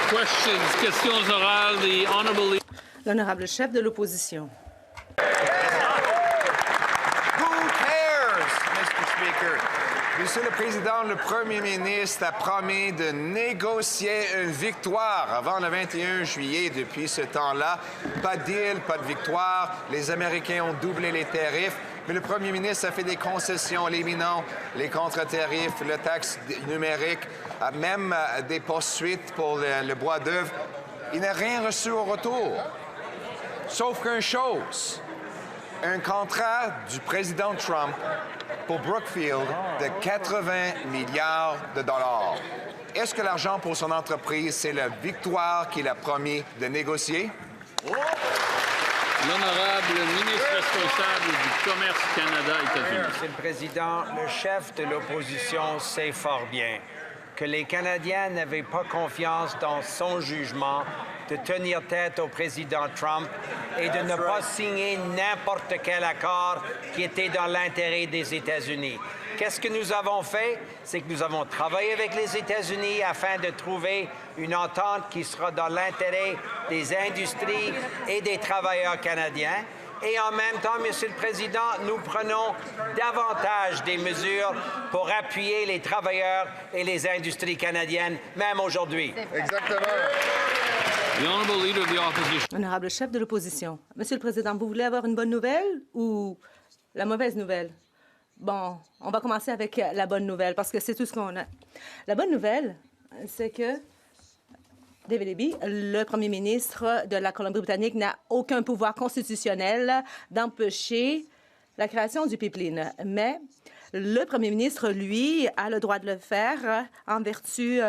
Questions orales. The honourable... L'honorable chef de l'opposition. Monsieur le Président, le Premier ministre a promis de négocier une victoire avant le 21 juillet. Depuis ce temps-là, pas de deal, pas de victoire. Les Américains ont doublé les tarifs, mais le Premier ministre a fait des concessions, éliminant les contre-tarifs, le taxe numérique, même des poursuites pour le bois d'œuvre. Il n'a rien reçu au retour. Sauf qu'une chose, un contrat du président Trump pour Brookfield de 80 milliards de dollars. Est-ce que l'argent pour son entreprise, c'est la victoire qu'il a promis de négocier? L'honorable ministre responsable du Commerce Canada-États-Unis. Monsieur le Président, le chef de l'opposition sait fort bien que les Canadiens n'avaient pas confiance dans son jugement de tenir tête au président Trump et de ne pas signer n'importe quel accord qui était dans l'intérêt des États-Unis. Qu'est-ce que nous avons fait? C'est que nous avons travaillé avec les États-Unis afin de trouver une entente qui sera dans l'intérêt des industries et des travailleurs canadiens. Et en même temps, Monsieur le Président, nous prenons davantage des mesures pour appuyer les travailleurs et les industries canadiennes, même aujourd'hui. Exactement. Honorable chef de l'opposition. Monsieur le Président, vous voulez avoir une bonne nouvelle ou la mauvaise nouvelle? Bon, on va commencer avec la bonne nouvelle parce que c'est tout ce qu'on a. La bonne nouvelle, c'est que David Eby, le premier ministre de la Colombie-Britannique, n'a aucun pouvoir constitutionnel d'empêcher la création du pipeline. Mais le premier ministre, lui, a le droit de le faire en vertu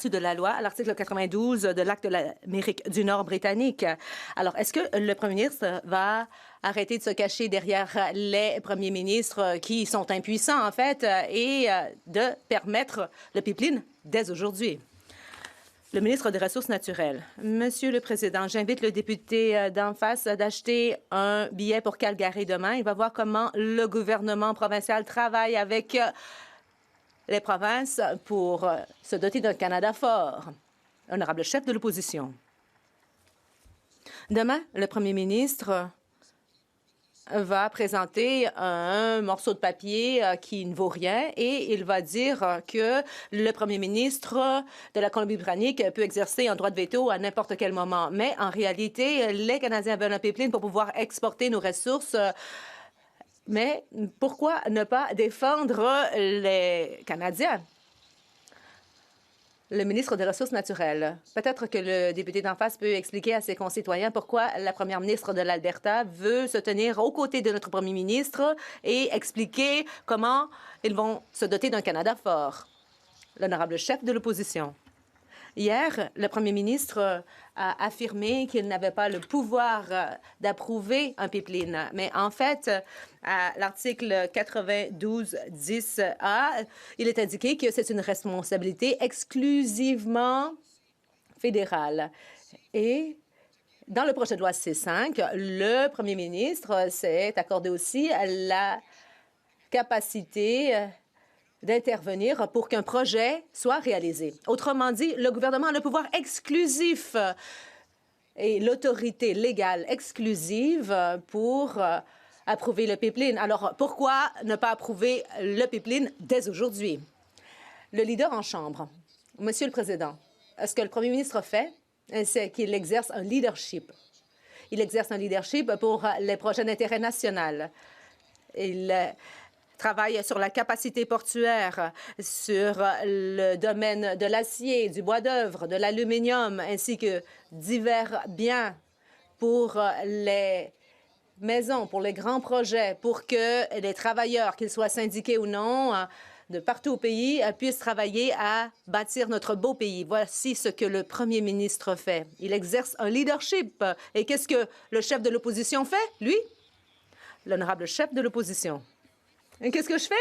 de la loi, à l'article 92 de l'Acte de l'Amérique du Nord britannique. Alors, est-ce que le premier ministre va arrêter de se cacher derrière les premiers ministres qui sont impuissants, en fait, et de permettre le pipeline dès aujourd'hui? Le ministre des Ressources naturelles. Monsieur le Président, j'invite le député d'en face d'acheter un billet pour Calgary demain. Il va voir comment le gouvernement provincial travaille avec les provinces pour se doter d'un Canada fort. Honorable chef de l'opposition. Demain, le premier ministre va présenter un morceau de papier qui ne vaut rien et il va dire que le premier ministre de la Colombie-Britannique peut exercer un droit de veto à n'importe quel moment. Mais en réalité, les Canadiens veulent un pipeline pour pouvoir exporter nos ressources. Mais pourquoi ne pas défendre les Canadiens? Le ministre des Ressources naturelles. Peut-être que le député d'en face peut expliquer à ses concitoyens pourquoi la première ministre de l'Alberta veut se tenir aux côtés de notre premier ministre et expliquer comment ils vont se doter d'un Canada fort. L'honorable chef de l'opposition. Hier, le premier ministre a affirmé qu'il n'avait pas le pouvoir d'approuver un pipeline. Mais en fait, à l'article 92.10a, il est indiqué que c'est une responsabilité exclusivement fédérale. Et dans le projet de loi C5, le premier ministre s'est accordé aussi la capacité d'intervenir pour qu'un projet soit réalisé. Autrement dit, le gouvernement a le pouvoir exclusif et l'autorité légale exclusive pour approuver le pipeline. Alors, pourquoi ne pas approuver le pipeline dès aujourd'hui? Le leader en Chambre. Monsieur le Président, ce que le premier ministre fait, c'est qu'il exerce un leadership. Il exerce un leadership pour les projets d'intérêt national. Il travaille sur la capacité portuaire, sur le domaine de l'acier, du bois d'œuvre, de l'aluminium, ainsi que divers biens pour les maisons, pour les grands projets, pour que les travailleurs, qu'ils soient syndiqués ou non, de partout au pays, puissent travailler à bâtir notre beau pays. Voici ce que le premier ministre fait. Il exerce un leadership. Et qu'est-ce que le chef de l'opposition fait, lui? L'honorable chef de l'opposition. Et qu'est-ce que je fais?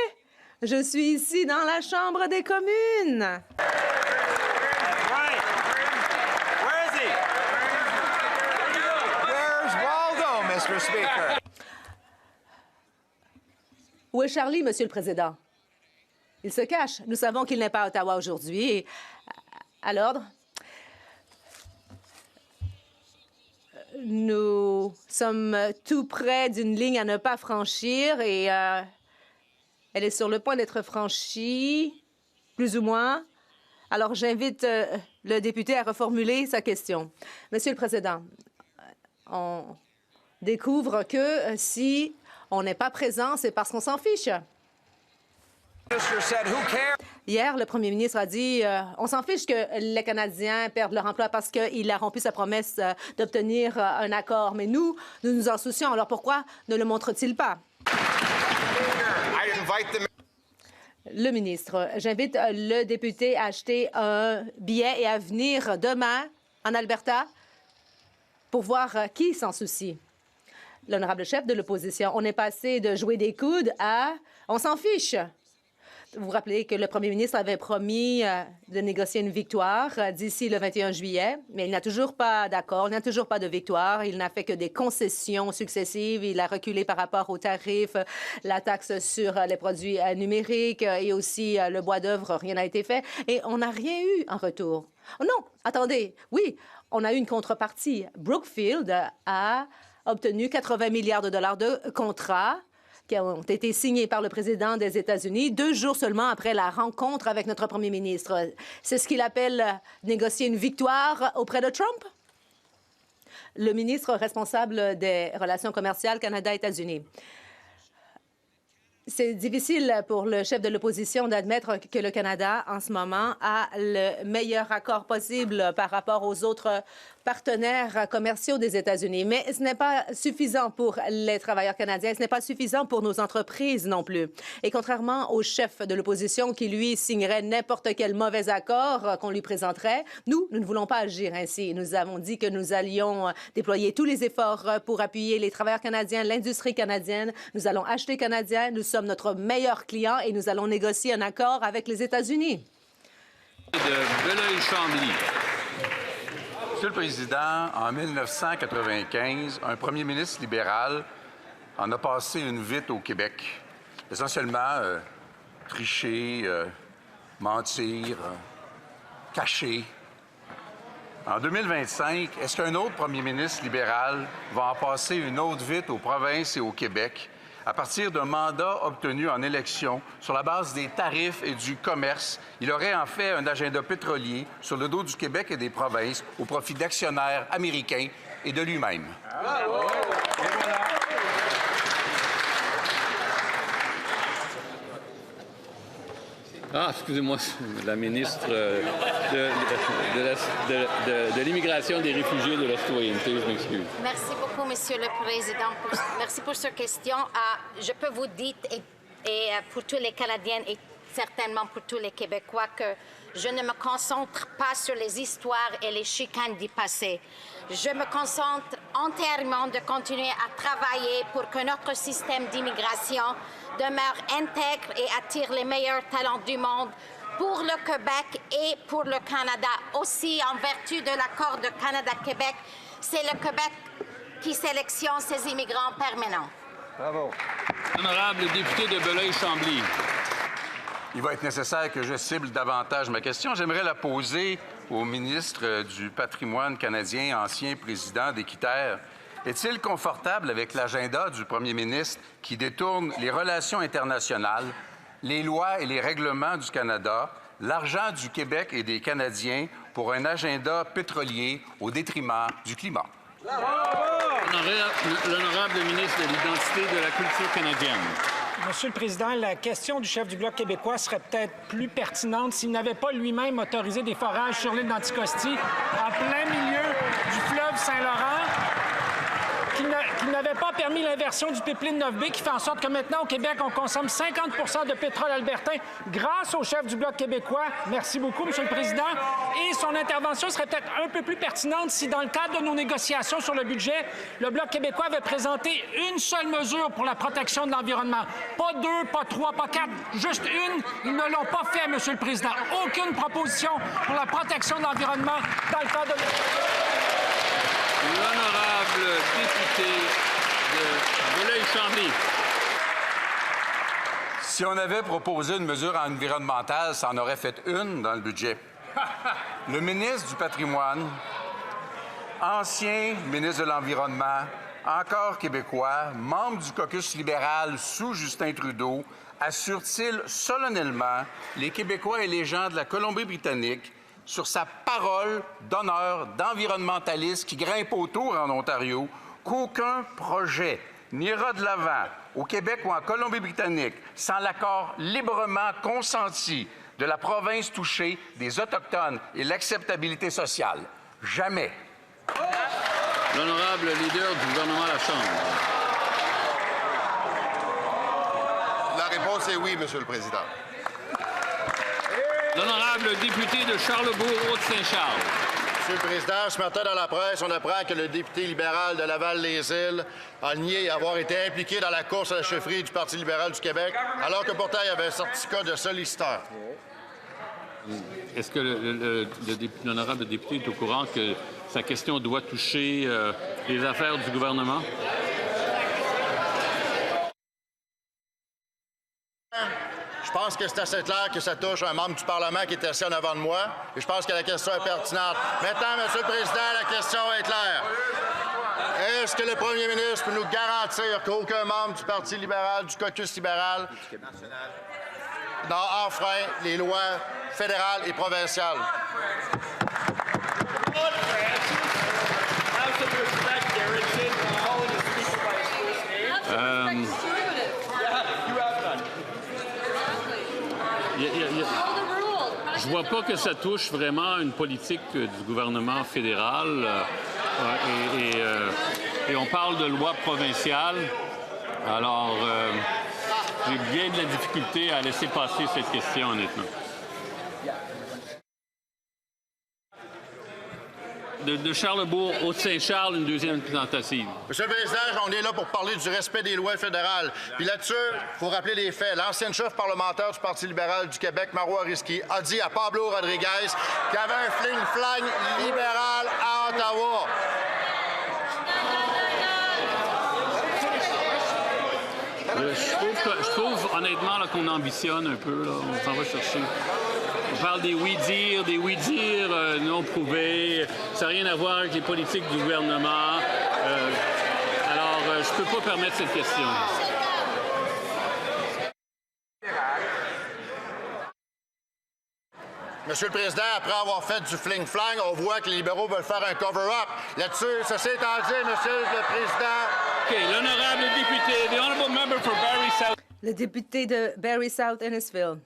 Je suis ici dans la Chambre des communes. Mr. Speaker. Où est Charlie, Monsieur le Président? Il se cache. Nous savons qu'il n'est pas à Ottawa aujourd'hui. Et à l'ordre. Nous sommes tout près d'une ligne à ne pas franchir et elle est sur le point d'être franchie, plus ou moins. Alors, j'invite le député à reformuler sa question. Monsieur le Président, on découvre que si on n'est pas présent, c'est parce qu'on s'en fiche. Hier, le premier ministre a dit on s'en fiche que les Canadiens perdent leur emploi parce qu'il a rompu sa promesse d'obtenir un accord. Mais nous nous en soucions. Alors pourquoi ne le montre-t-il pas? Le ministre, j'invite le député à acheter un billet et à venir demain en Alberta pour voir qui s'en soucie. L'honorable chef de l'opposition, on est passé de jouer des coudes à on s'en fiche. Vous vous rappelez que le premier ministre avait promis de négocier une victoire d'ici le 21 juillet, mais il n'a toujours pas d'accord, il n'a toujours pas de victoire. Il n'a fait que des concessions successives. Il a reculé par rapport aux tarifs, la taxe sur les produits numériques et aussi le bois d'œuvre. Rien n'a été fait et on n'a rien eu en retour. Oh non, attendez, oui, on a eu une contrepartie. Brookfield a obtenu 80 milliards de dollars de contrats qui ont été signés par le président des États-Unis 2 jours seulement après la rencontre avec notre premier ministre. C'est ce qu'il appelle négocier une victoire auprès de Trump? Le ministre responsable des relations commerciales Canada-États-Unis. C'est difficile pour le chef de l'opposition d'admettre que le Canada, en ce moment, a le meilleur accord possible par rapport aux autres partenaires commerciaux des États-Unis. Mais ce n'est pas suffisant pour les travailleurs canadiens, ce n'est pas suffisant pour nos entreprises non plus. Et contrairement au chef de l'opposition qui, lui, signerait n'importe quel mauvais accord qu'on lui présenterait, nous ne voulons pas agir ainsi. Nous avons dit que nous allions déployer tous les efforts pour appuyer les travailleurs canadiens, l'industrie canadienne. Nous allons acheter canadien, nous sommes notre meilleur client et nous allons négocier un accord avec les États-Unis. De Belleuil-Chambly. Monsieur le Président, en 1995, un premier ministre libéral en a passé une vite au Québec. Essentiellement, tricher, mentir, cacher. En 2025, est-ce qu'un autre premier ministre libéral va en passer une autre vite aux provinces et au Québec à partir d'un mandat obtenu en élection sur la base des tarifs et du commerce? Il aurait en fait un agenda pétrolier sur le dos du Québec et des provinces au profit d'actionnaires américains et de lui-même. Bravo! Ah, excusez-moi, la ministre de l'Immigration, des Réfugiés et de la Citoyenneté, je m'excuse. Merci beaucoup, Monsieur le Président. Merci pour cette question. Je peux vous dire, et pour tous les Canadiens et certainement pour tous les Québécois, que je ne me concentre pas sur les histoires et les chicanes du passé. Je me concentre entièrement de continuer à travailler pour que notre système d'immigration demeure intègre et attire les meilleurs talents du monde pour le Québec et pour le Canada. Aussi, en vertu de l'accord de Canada-Québec, c'est le Québec qui sélectionne ses immigrants permanents. Bravo. Honorable député de Belleuil-Chambly. Il va être nécessaire que je cible davantage ma question. J'aimerais la poser au ministre du Patrimoine canadien, ancien président d'Équiterre. Est-il confortable avec l'agenda du premier ministre qui détourne les relations internationales, les lois et les règlements du Canada, l'argent du Québec et des Canadiens pour un agenda pétrolier au détriment du climat? L'honorable ministre de l'Identité et de la Culture canadienne. Monsieur le Président, la question du chef du Bloc québécois serait peut-être plus pertinente s'il n'avait pas lui-même autorisé des forages sur l'île d'Anticosti, en plein milieu du fleuve Saint-Laurent, qui n'avait pas permis l'inversion du pipeline 9B, qui fait en sorte que maintenant, au Québec, on consomme 50 de pétrole albertain grâce au chef du Bloc québécois. Merci beaucoup, Monsieur le Président. Et son intervention serait peut-être un peu plus pertinente si, dans le cadre de nos négociations sur le budget, le Bloc québécois avait présenté une seule mesure pour la protection de l'environnement. Pas 2, pas 3, pas 4, juste une. Ils ne l'ont pas fait, Monsieur le Président. Aucune proposition pour la protection de l'environnement dans le cadre de... L'honorable député de Belleuil-Chambly. Si on avait proposé une mesure environnementale, ça en aurait fait une dans le budget. Le ministre du Patrimoine, ancien ministre de l'Environnement, encore québécois, membre du caucus libéral sous Justin Trudeau, assure-t-il solennellement les Québécois et les gens de la Colombie-Britannique sur sa parole d'honneur d'environnementaliste qui grimpe autour en Ontario qu'aucun projet n'ira de l'avant au Québec ou en Colombie-Britannique sans l'accord librement consenti de la province touchée, des Autochtones et l'acceptabilité sociale? Jamais. L'honorable leader du gouvernement à la Chambre. La réponse est oui, Monsieur le Président. L'honorable député de Charlebourg-Haute-Saint-Charles. Monsieur le Président, ce matin dans la presse, on apprend que le député libéral de Laval-les-Îles a nié avoir été impliqué dans la course à la chefferie du Parti libéral du Québec, alors que pourtant il y avait un certificat de solliciteur. Est-ce que l'honorable député est au courant que sa question doit toucher les affaires du gouvernement? Je pense que c'est assez clair que ça touche un membre du Parlement qui est assis en avant de moi. Et je pense que la question est pertinente. Maintenant, Monsieur le Président, la question est claire. Est-ce que le premier ministre peut nous garantir qu'aucun membre du Parti libéral, du caucus libéral, n'a enfreint les lois fédérales et provinciales? Je vois pas que ça touche vraiment une politique du gouvernement fédéral et on parle de loi provinciale. Alors, j'ai bien de la difficulté à laisser passer cette question, honnêtement. De Charlebourg, Haute-Saint-Charles, une deuxième tentative. Monsieur le Président, on est là pour parler du respect des lois fédérales. Puis là-dessus, il faut rappeler les faits. L'ancienne chef parlementaire du Parti libéral du Québec, Marois Risky, a dit à Pablo Rodriguez qu'il y avait un fling-flang libéral à Ottawa. Je trouve honnêtement qu'on ambitionne un peu. Là. On s'en va chercher. On parle des oui-dire non prouvés. Ça n'a rien à voir avec les politiques du gouvernement. Alors, je ne peux pas permettre cette question. Monsieur le Président, après avoir fait du fling-flang, on voit que les libéraux veulent faire un cover-up. Là-dessus, ceci étant dit, Monsieur le Président... OK, l'honorable député, the honorable member for Barrie South. Le député de Barrie South Innisfil.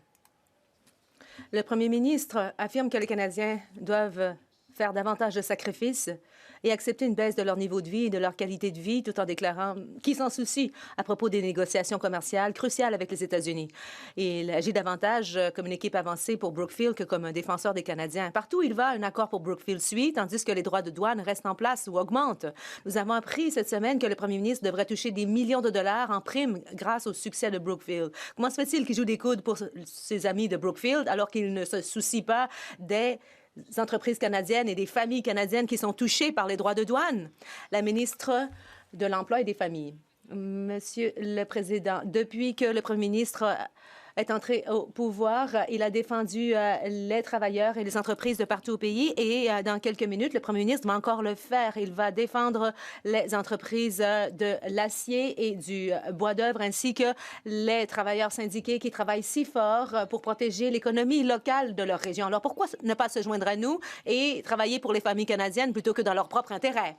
Le premier ministre affirme que les Canadiens doivent faire davantage de sacrifices et accepter une baisse de leur niveau de vie et de leur qualité de vie, tout en déclarant qu'il s'en soucie à propos des négociations commerciales cruciales avec les États-Unis. Il agit davantage comme une équipe avancée pour Brookfield que comme un défenseur des Canadiens. Partout où il va, un accord pour Brookfield suit, tandis que les droits de douane restent en place ou augmentent. Nous avons appris cette semaine que le premier ministre devrait toucher des millions de dollars en primes grâce au succès de Brookfield. Comment se fait-il qu'il joue des coudes pour ses amis de Brookfield alors qu'il ne se soucie pas des entreprises canadiennes et des familles canadiennes qui sont touchées par les droits de douane? La ministre de l'Emploi et des Familles. Monsieur le Président, depuis que le premier ministre est entré au pouvoir, il a défendu les travailleurs et les entreprises de partout au pays et dans quelques minutes, le premier ministre va encore le faire. Il va défendre les entreprises de l'acier et du bois d'œuvre ainsi que les travailleurs syndiqués qui travaillent si fort pour protéger l'économie locale de leur région. Alors pourquoi ne pas se joindre à nous et travailler pour les familles canadiennes plutôt que dans leur propre intérêt?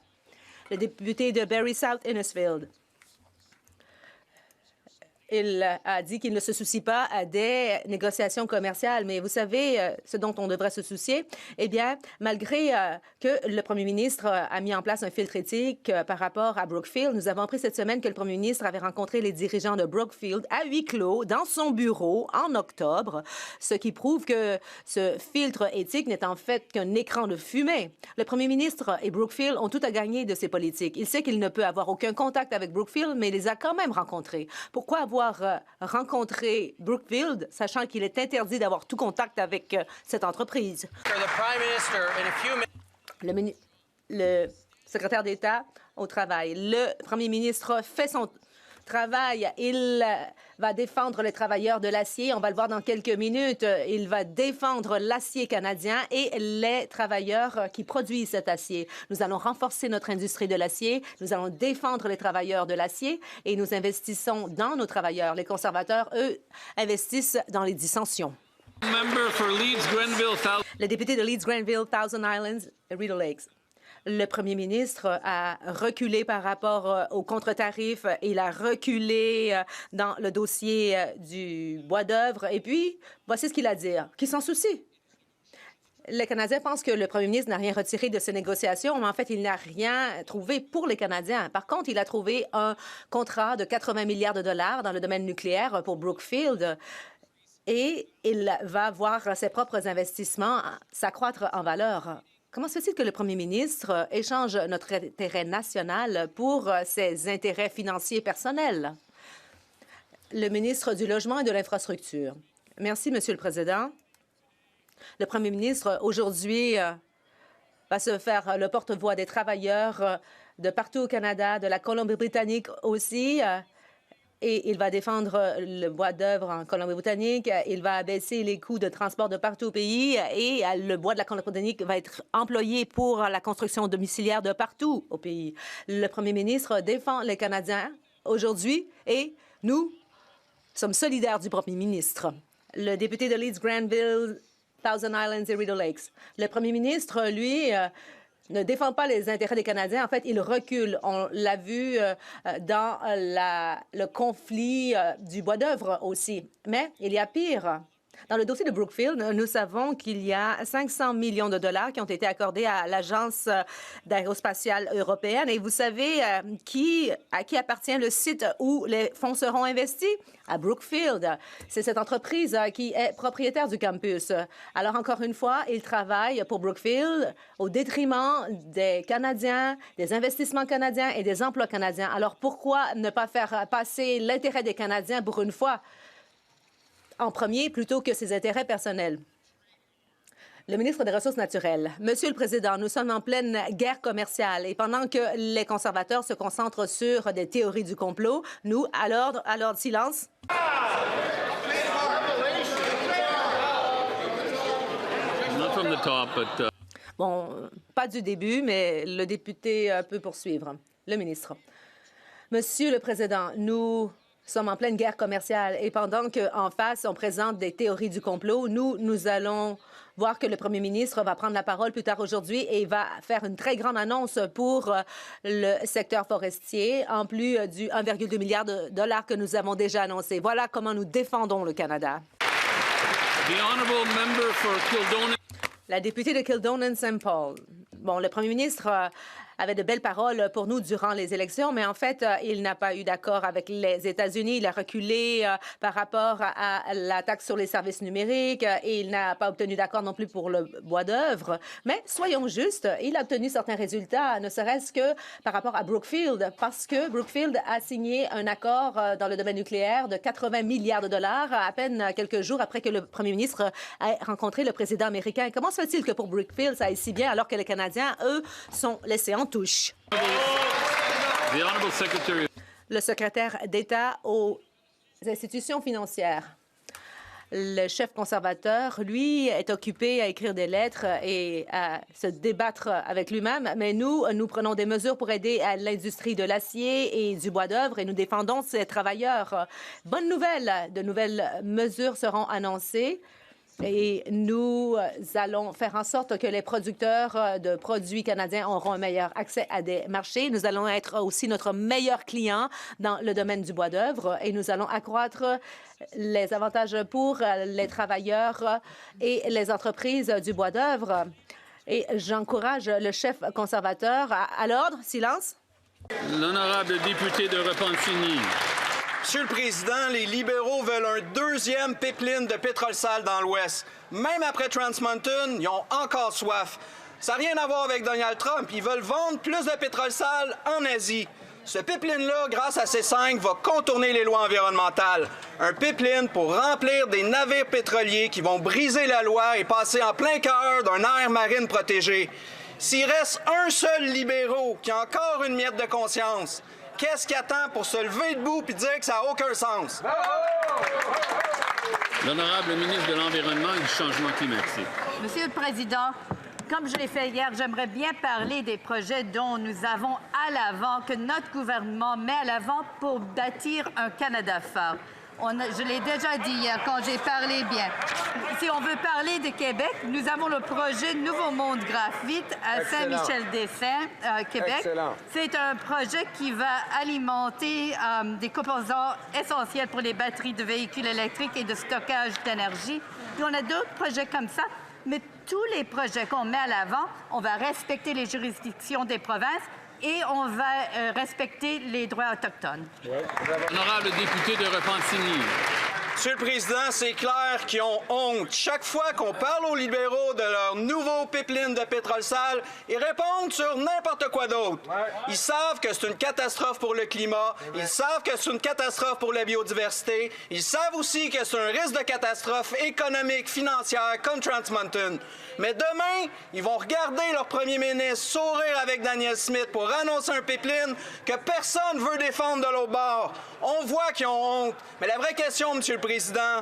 Le député de Barrie South Innisfil. Il a dit qu'il ne se soucie pas des négociations commerciales, mais vous savez ce dont on devrait se soucier? Eh bien, malgré que le premier ministre a mis en place un filtre éthique par rapport à Brookfield, nous avons appris cette semaine que le premier ministre avait rencontré les dirigeants de Brookfield à huis clos dans son bureau en octobre, ce qui prouve que ce filtre éthique n'est en fait qu'un écran de fumée. Le premier ministre et Brookfield ont tout à gagner de ces politiques. Il sait qu'il ne peut avoir aucun contact avec Brookfield, mais il les a quand même rencontrés. Pourquoi avoir rencontré Brookfield, sachant qu'il est interdit d'avoir tout contact avec cette entreprise? Le secrétaire d'État au travail. Le premier ministre fait son travail. Il va défendre les travailleurs de l'acier. On va le voir dans quelques minutes. Il va défendre l'acier canadien et les travailleurs qui produisent cet acier. Nous allons renforcer notre industrie de l'acier. Nous allons défendre les travailleurs de l'acier et nous investissons dans nos travailleurs. Les conservateurs, eux, investissent dans les dissensions. Le député de Leeds, Grenville, Thousand Islands, Rideau Lakes. Le premier ministre a reculé par rapport aux contre-tarifs. Il a reculé dans le dossier du bois d'œuvre. Et puis, voici ce qu'il a dit. Qu'il s'en soucie. Les Canadiens pensent que le premier ministre n'a rien retiré de ces négociations, mais en fait, il n'a rien trouvé pour les Canadiens. Par contre, il a trouvé un contrat de 80 milliards de dollars dans le domaine nucléaire pour Brookfield. Et il va voir ses propres investissements s'accroître en valeur. Comment se fait-il que le premier ministre échange notre intérêt national pour ses intérêts financiers personnels? Le ministre du Logement et de l'Infrastructure. Merci, Monsieur le Président. Le premier ministre, aujourd'hui, va se faire le porte-voix des travailleurs de partout au Canada, de la Colombie-Britannique aussi. Et il va défendre le bois d'œuvre en Colombie-Britannique. Il va abaisser les coûts de transport de partout au pays. Et le bois de la Colombie-Britannique va être employé pour la construction domiciliaire de partout au pays. Le premier ministre défend les Canadiens aujourd'hui et nous sommes solidaires du premier ministre. Le député de Leeds, Grenville, Thousand Islands et Rideau Lakes. Le premier ministre, lui, ne défend pas les intérêts des Canadiens. En fait, il recule. On l'a vu dans le conflit du bois d'œuvre aussi. Mais il y a pire. Dans le dossier de Brookfield, nous savons qu'il y a 500 millions de dollars qui ont été accordés à l'Agence d'aérospatiale européenne. Et vous savez à qui appartient le site où les fonds seront investis? À Brookfield. C'est cette entreprise qui est propriétaire du campus. Alors, encore une fois, il travaille pour Brookfield au détriment des Canadiens, des investissements canadiens et des emplois canadiens. Alors, pourquoi ne pas faire passer l'intérêt des Canadiens pour une fois en premier plutôt que ses intérêts personnels? Le ministre des Ressources naturelles. Monsieur le Président, nous sommes en pleine guerre commerciale et pendant que les conservateurs se concentrent sur des théories du complot, nous, à l'ordre, silence. Not from the top, but, Bon, pas du début, mais le député peut poursuivre. Le ministre. Monsieur le Président, nous sommes en pleine guerre commerciale et pendant qu'en face, on présente des théories du complot, nous allons voir que le premier ministre va prendre la parole plus tard aujourd'hui et va faire une très grande annonce pour le secteur forestier, en plus du 1,2 milliard de dollars que nous avons déjà annoncé. Voilà comment nous défendons le Canada. La députée de Kildonan-St. Paul. Bon, le premier ministre avait de belles paroles pour nous durant les élections, mais en fait, il n'a pas eu d'accord avec les États-Unis. Il a reculé par rapport à la taxe sur les services numériques et il n'a pas obtenu d'accord non plus pour le bois d'œuvre. Mais soyons justes, il a obtenu certains résultats, ne serait-ce que par rapport à Brookfield, parce que Brookfield a signé un accord dans le domaine nucléaire de 80 milliards de dollars à peine quelques jours après que le premier ministre ait rencontré le président américain. Comment se fait-il que pour Brookfield, ça aille si bien alors que les Canadiens, eux, sont laissés en touche? Le secrétaire d'État aux institutions financières. Le chef conservateur, lui, est occupé à écrire des lettres et à se débattre avec lui-même, mais nous prenons des mesures pour aider à l'industrie de l'acier et du bois d'œuvre et nous défendons ces travailleurs. Bonne nouvelle, de nouvelles mesures seront annoncées. Et nous allons faire en sorte que les producteurs de produits canadiens auront un meilleur accès à des marchés. Nous allons être aussi notre meilleur client dans le domaine du bois d'œuvre et nous allons accroître les avantages pour les travailleurs et les entreprises du bois d'œuvre. Et j'encourage le chef conservateur à l'ordre. Silence. L'honorable député de Repentigny. Monsieur le Président, les libéraux veulent un deuxième pipeline de pétrole sale dans l'Ouest. Même après Trans Mountain, ils ont encore soif. Ça n'a rien à voir avec Donald Trump. Ils veulent vendre plus de pétrole sale en Asie. Ce pipeline-là, grâce à C5, va contourner les lois environnementales. Un pipeline pour remplir des navires pétroliers qui vont briser la loi et passer en plein cœur d'une aire marine protégée. S'il reste un seul libéraux qui a encore une miette de conscience, qu'est-ce qu'il attend pour se lever debout et dire que ça n'a aucun sens? L'honorable ministre de l'Environnement et du Changement climatique. Monsieur le Président, comme je l'ai fait hier, j'aimerais bien parler des projets dont nous avons à l'avant, que notre gouvernement met à l'avant pour bâtir un Canada fort. Je l'ai déjà dit hier quand j'ai parlé bien. Si on veut parler de Québec, nous avons le projet Nouveau Monde Graphite à Saint-Michel-des-Saints, Québec. Excellent. C'est un projet qui va alimenter des composants essentiels pour les batteries de véhicules électriques et de stockage d'énergie. Puis on a d'autres projets comme ça, mais tous les projets qu'on met à l'avant, on va respecter les juridictions des provinces et on va respecter les droits autochtones. Honorable député de Repentigny. Monsieur le Président, c'est clair qu'ils ont honte. Chaque fois qu'on parle aux libéraux de leur nouveau pipeline de pétrole sale, ils répondent sur n'importe quoi d'autre. Ils savent que c'est une catastrophe pour le climat, ils savent que c'est une catastrophe pour la biodiversité, ils savent aussi que c'est un risque de catastrophe économique, financière, comme Trans Mountain. Mais demain, ils vont regarder leur premier ministre sourire avec Danielle Smith pour annoncer un pipeline que personne ne veut défendre de l'autre bord. On voit qu'ils ont honte. Mais la vraie question, Monsieur le Président,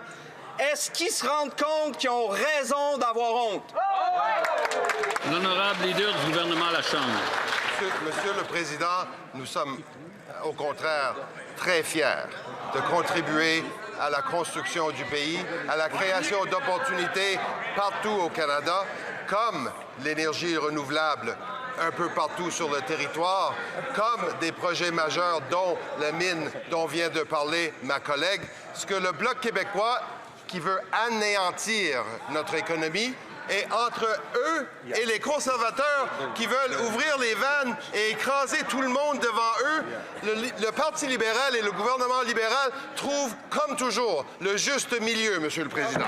est-ce qu'ils se rendent compte qu'ils ont raison d'avoir honte? L'honorable leader du gouvernement à la Chambre. Monsieur le Président, nous sommes au contraire très fiers de contribuer à la construction du pays, à la création d'opportunités partout au Canada, comme l'énergie renouvelable un peu partout sur le territoire, comme des projets majeurs dont la mine dont vient de parler ma collègue, ce que le Bloc québécois, qui veut anéantir notre économie, et entre eux et les conservateurs qui veulent ouvrir les vannes et écraser tout le monde devant eux, le Parti libéral et le gouvernement libéral trouvent, comme toujours, le juste milieu, Monsieur le Président.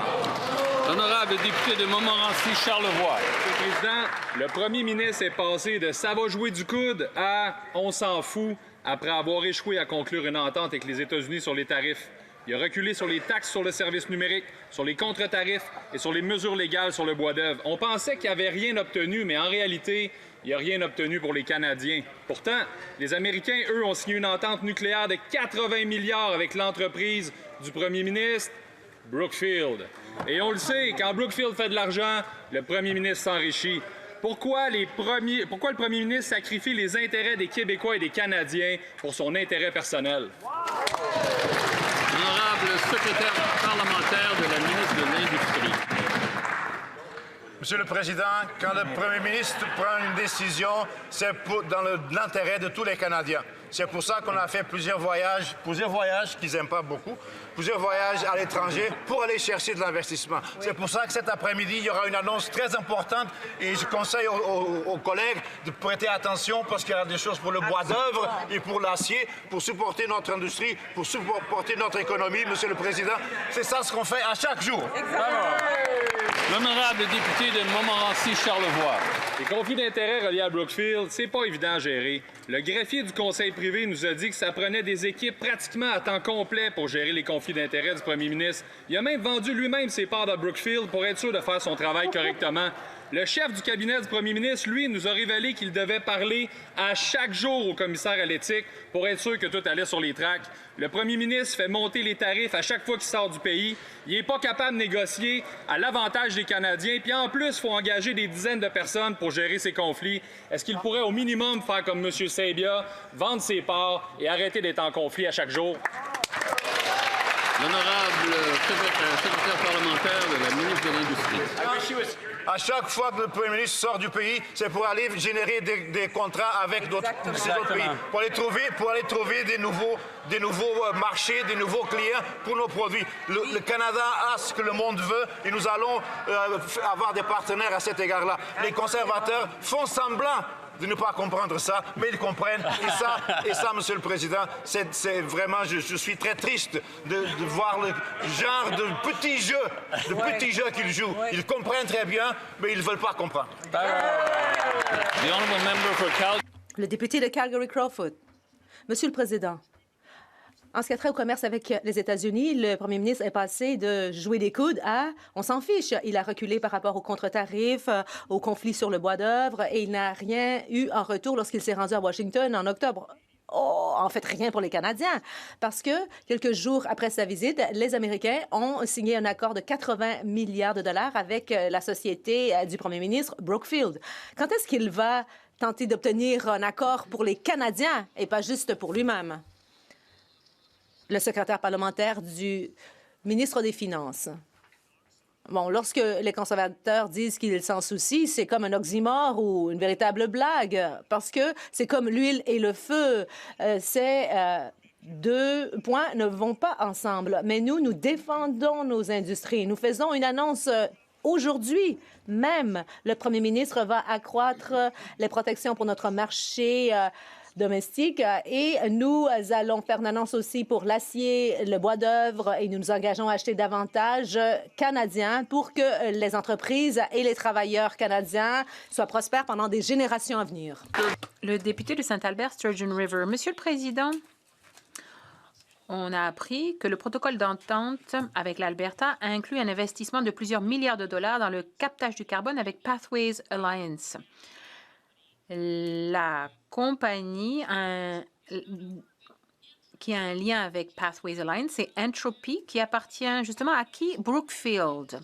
L'honorable député de Montmorency, Charlevoix. Monsieur le Président, le premier ministre est passé de « ça va jouer du coude » à « on s'en fout » après avoir échoué à conclure une entente avec les États-Unis sur les tarifs. Il a reculé sur les taxes sur le service numérique, sur les contre-tarifs et sur les mesures légales sur le bois d'œuvre. On pensait qu'il n'y avait rien obtenu, mais en réalité, il n'y a rien obtenu pour les Canadiens. Pourtant, les Américains, eux, ont signé une entente nucléaire de 80 milliards avec l'entreprise du premier ministre, Brookfield. Et on le sait, quand Brookfield fait de l'argent, le premier ministre s'enrichit. Pourquoi le premier ministre sacrifie les intérêts des Québécois et des Canadiens pour son intérêt personnel? Honorable secrétaire parlementaire de la ministre de l'Industrie. Monsieur le Président, quand le Premier ministre prend une décision, c'est dans l'intérêt de tous les Canadiens. C'est pour ça qu'on a fait plusieurs voyages qu'ils n'aiment pas beaucoup, plusieurs voyages à l'étranger pour aller chercher de l'investissement. C'est pour ça que cet après-midi, il y aura une annonce très importante et je conseille aux collègues de prêter attention parce qu'il y aura des choses pour le bois d'œuvre et pour l'acier, pour supporter notre industrie, pour supporter notre économie, Monsieur le Président. C'est ça ce qu'on fait à chaque jour. L'honorable député de Montmorency-Charlevoix. Les conflits d'intérêts reliés à Brookfield, c'est pas évident à gérer. Le greffier du conseil privé nous a dit que ça prenait des équipes pratiquement à temps complet pour gérer les conflits d'intérêts du premier ministre. Il a même vendu lui-même ses parts de Brookfield pour être sûr de faire son travail correctement. Le chef du cabinet du premier ministre, lui, nous a révélé qu'il devait parler à chaque jour au commissaire à l'éthique pour être sûr que tout allait sur les tracks. Le premier ministre fait monter les tarifs à chaque fois qu'il sort du pays. Il n'est pas capable de négocier à l'avantage des Canadiens. Puis en plus, il faut engager des dizaines de personnes pour gérer ces conflits. Est-ce qu'il pourrait au minimum faire comme M. Sabia, vendre ses parts et arrêter d'être en conflit à chaque jour? L'honorable secrétaire parlementaire de la ministre de l'Industrie. À chaque fois que le Premier ministre sort du pays, c'est pour aller générer des contrats avec d'autres pays, pour aller trouver des nouveaux marchés, des nouveaux clients pour nos produits. Le Canada a ce que le monde veut et nous allons avoir des partenaires à cet égard-là. Les conservateurs font semblant de ne pas comprendre ça, mais ils comprennent. Et ça, Monsieur le Président, c'est vraiment, je suis très triste de voir le genre de petits jeux qu'ils jouent. Ils comprennent très bien, mais ils ne veulent pas comprendre. Le député de Calgary-Crawford. Monsieur le Président, en ce qui a trait au commerce avec les États-Unis, le premier ministre est passé de jouer des coudes à « on s'en fiche ». Il a reculé par rapport aux contre-tarifs, au conflit sur le bois d'œuvre et il n'a rien eu en retour lorsqu'il s'est rendu à Washington en octobre en fait rien pour les Canadiens, parce que quelques jours après sa visite, les Américains ont signé un accord de 80 milliards de dollars avec la société du premier ministre Brookfield. Quand est-ce qu'il va tenter d'obtenir un accord pour les Canadiens et pas juste pour lui-même? Le secrétaire parlementaire du ministre des Finances. Bon, lorsque les conservateurs disent qu'ils s'en soucient, c'est comme un oxymore ou une véritable blague, parce que c'est comme l'huile et le feu. Ces deux points ne vont pas ensemble. Mais nous défendons nos industries. Nous faisons une annonce aujourd'hui même. Le premier ministre va accroître les protections pour notre marché domestique et nous allons faire une annonce aussi pour l'acier, le bois d'œuvre et nous nous engageons à acheter davantage canadiens pour que les entreprises et les travailleurs canadiens soient prospères pendant des générations à venir. Le député de Saint-Albert, Sturgeon River. Monsieur le Président, on a appris que le protocole d'entente avec l'Alberta a inclus un investissement de plusieurs milliards de dollars dans le captage du carbone avec Pathways Alliance. La compagnie qui a un lien avec Pathways Alliance, c'est Entropy, qui appartient justement à qui? Brookfield.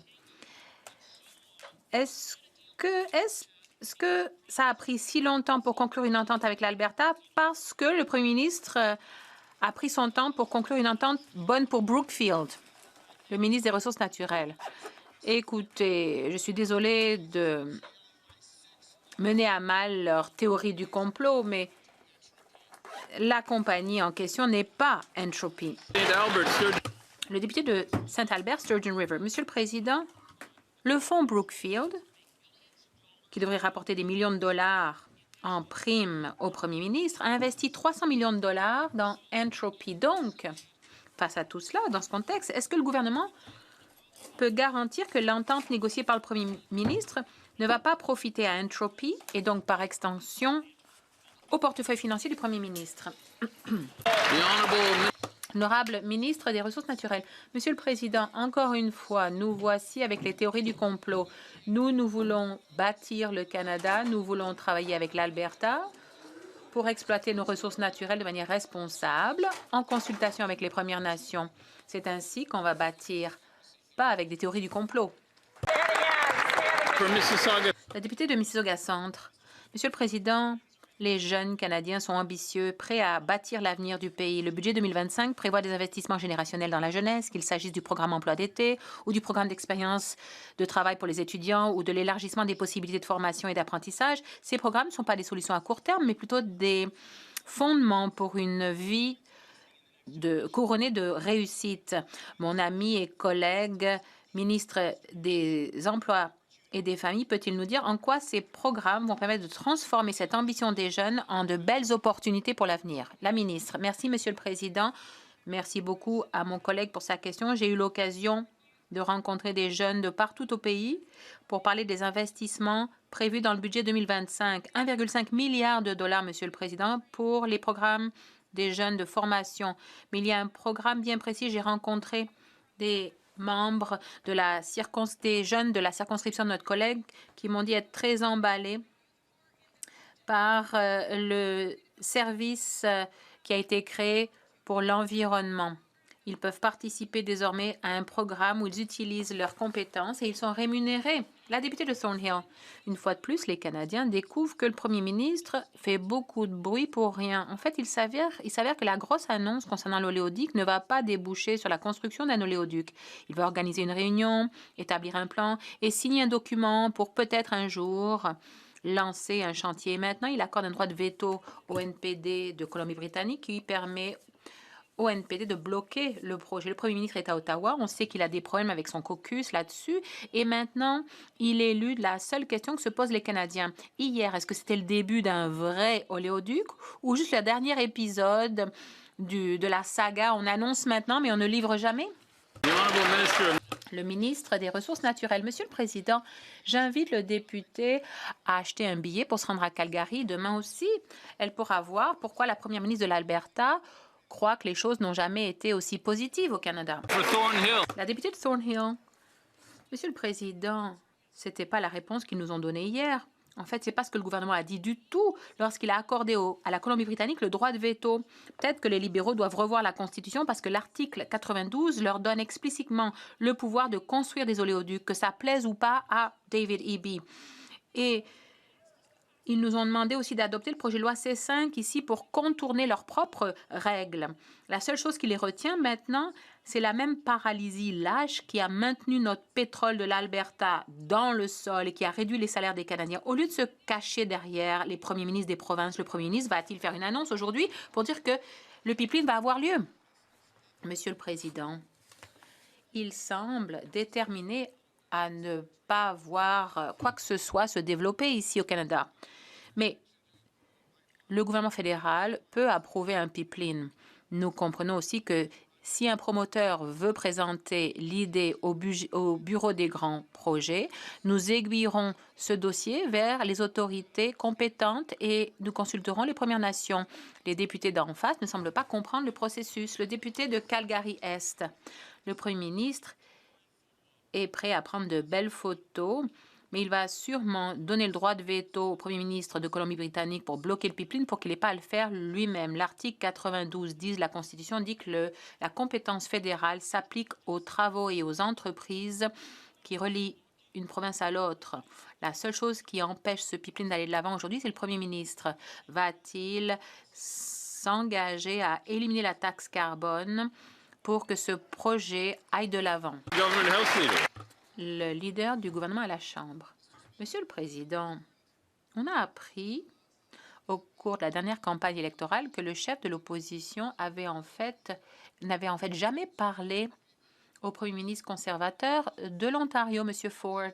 Est-ce que ça a pris si longtemps pour conclure une entente avec l'Alberta parce que le premier ministre a pris son temps pour conclure une entente bonne pour Brookfield, le ministre des Ressources naturelles? Écoutez, je suis désolée de mener à mal leur théorie du complot, mais la compagnie en question n'est pas Entropy. Le député de Saint-Albert, Sturgeon River. Monsieur le Président, le fonds Brookfield, qui devrait rapporter des millions de dollars en prime au premier ministre, a investi 300 millions de dollars dans Entropy. Donc, face à tout cela, dans ce contexte, est-ce que le gouvernement peut garantir que l'entente négociée par le premier ministre ne va pas profiter à Entropy et donc par extension au portefeuille financier du premier ministre? Honorable ministre des Ressources naturelles. Monsieur le Président, encore une fois, nous voici avec les théories du complot. Nous voulons bâtir le Canada, nous voulons travailler avec l'Alberta pour exploiter nos ressources naturelles de manière responsable, en consultation avec les Premières Nations. C'est ainsi qu'on va bâtir, pas avec des théories du complot. La députée de Mississauga Centre. Monsieur le Président, les jeunes Canadiens sont ambitieux, prêts à bâtir l'avenir du pays. Le budget 2025 prévoit des investissements générationnels dans la jeunesse, qu'il s'agisse du programme emploi d'été ou du programme d'expérience de travail pour les étudiants ou de l'élargissement des possibilités de formation et d'apprentissage. Ces programmes ne sont pas des solutions à court terme, mais plutôt des fondements pour une vie couronnée de réussite. Mon ami et collègue, ministre des Emplois et des familles, peut-il nous dire en quoi ces programmes vont permettre de transformer cette ambition des jeunes en de belles opportunités pour l'avenir? La ministre. Merci, Monsieur le Président. Merci beaucoup à mon collègue pour sa question. J'ai eu l'occasion de rencontrer des jeunes de partout au pays pour parler des investissements prévus dans le budget 2025. 1,5 milliard de dollars, Monsieur le Président, pour les programmes des jeunes de formation. Mais il y a un programme bien précis. J'ai rencontré des membres des jeunes de la circonscription de notre collègue qui m'ont dit être très emballés par le service qui a été créé pour l'environnement. Ils peuvent participer désormais à un programme où ils utilisent leurs compétences et ils sont rémunérés. La députée de Thornhill. Une fois de plus, les Canadiens découvrent que le premier ministre fait beaucoup de bruit pour rien. En fait, il s'avère que la grosse annonce concernant l'oléoduc ne va pas déboucher sur la construction d'un oléoduc. Il va organiser une réunion, établir un plan et signer un document pour peut-être un jour lancer un chantier. Maintenant, il accorde un droit de veto au NPD de Colombie-Britannique qui permet au NPD de bloquer le projet. Le premier ministre est à Ottawa. On sait qu'il a des problèmes avec son caucus là-dessus. Et maintenant, il est élu de la seule question que se posent les Canadiens. Hier, est-ce que c'était le début d'un vrai oléoduc ou juste le dernier épisode de la saga? On annonce maintenant, mais on ne livre jamais? Le ministre des Ressources naturelles. Monsieur le Président, j'invite le député à acheter un billet pour se rendre à Calgary. Demain aussi, elle pourra voir pourquoi la première ministre de l'Alberta croit que les choses n'ont jamais été aussi positives au Canada. La députée de Thornhill. Monsieur le Président, ce n'était pas la réponse qu'ils nous ont donnée hier. En fait, ce n'est pas ce que le gouvernement a dit du tout lorsqu'il a accordé à la Colombie-Britannique le droit de veto. Peut-être que les libéraux doivent revoir la Constitution parce que l'article 92 leur donne explicitement le pouvoir de construire des oléoducs, que ça plaise ou pas à David Eby. Et ils nous ont demandé aussi d'adopter le projet de loi C5 ici pour contourner leurs propres règles. La seule chose qui les retient maintenant, c'est la même paralysie lâche qui a maintenu notre pétrole de l'Alberta dans le sol et qui a réduit les salaires des Canadiens. Au lieu de se cacher derrière les premiers ministres des provinces, le premier ministre va-t-il faire une annonce aujourd'hui pour dire que le pipeline va avoir lieu? Monsieur le Président, il semble déterminé à ne pas voir quoi que ce soit se développer ici au Canada. Mais le gouvernement fédéral peut approuver un pipeline. Nous comprenons aussi que si un promoteur veut présenter l'idée au bureau des grands projets, nous aiguillerons ce dossier vers les autorités compétentes et nous consulterons les Premières Nations. Les députés d'en face ne semblent pas comprendre le processus. Le député de Calgary-Est, le premier ministre, est prêt à prendre de belles photos, mais il va sûrement donner le droit de veto au premier ministre de Colombie-Britannique pour bloquer le pipeline pour qu'il n'ait pas à le faire lui-même. L'article 92 de la Constitution dit que la compétence fédérale s'applique aux travaux et aux entreprises qui relient une province à l'autre. La seule chose qui empêche ce pipeline d'aller de l'avant aujourd'hui, c'est le premier ministre. Va-t-il s'engager à éliminer la taxe carbone pour que ce projet aille de l'avant? Le leader du gouvernement à la Chambre. Monsieur le Président, on a appris au cours de la dernière campagne électorale que le chef de l'opposition n'avait en fait jamais parlé au premier ministre conservateur de l'Ontario, Monsieur Ford.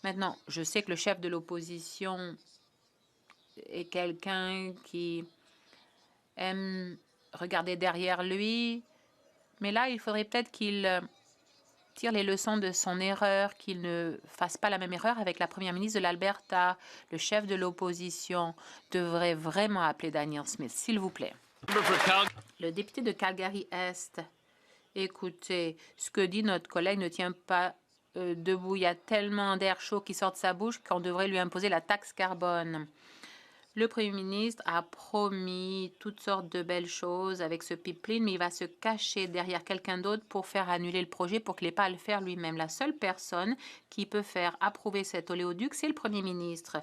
Maintenant, je sais que le chef de l'opposition est quelqu'un qui aime regarder derrière lui, mais là, il faudrait peut-être qu'il tire les leçons de son erreur, qu'il ne fasse pas la même erreur avec la première ministre de l'Alberta. Le chef de l'opposition devrait vraiment appeler Danielle Smith, s'il vous plaît. Le député de Calgary-Est, écoutez, ce que dit notre collègue ne tient pas debout. Il y a tellement d'air chaud qui sort de sa bouche qu'on devrait lui imposer la taxe carbone. Le Premier ministre a promis toutes sortes de belles choses avec ce pipeline, mais il va se cacher derrière quelqu'un d'autre pour faire annuler le projet, pour qu'il n'ait pas à le faire lui-même. La seule personne qui peut faire approuver cet oléoduc, c'est le Premier ministre.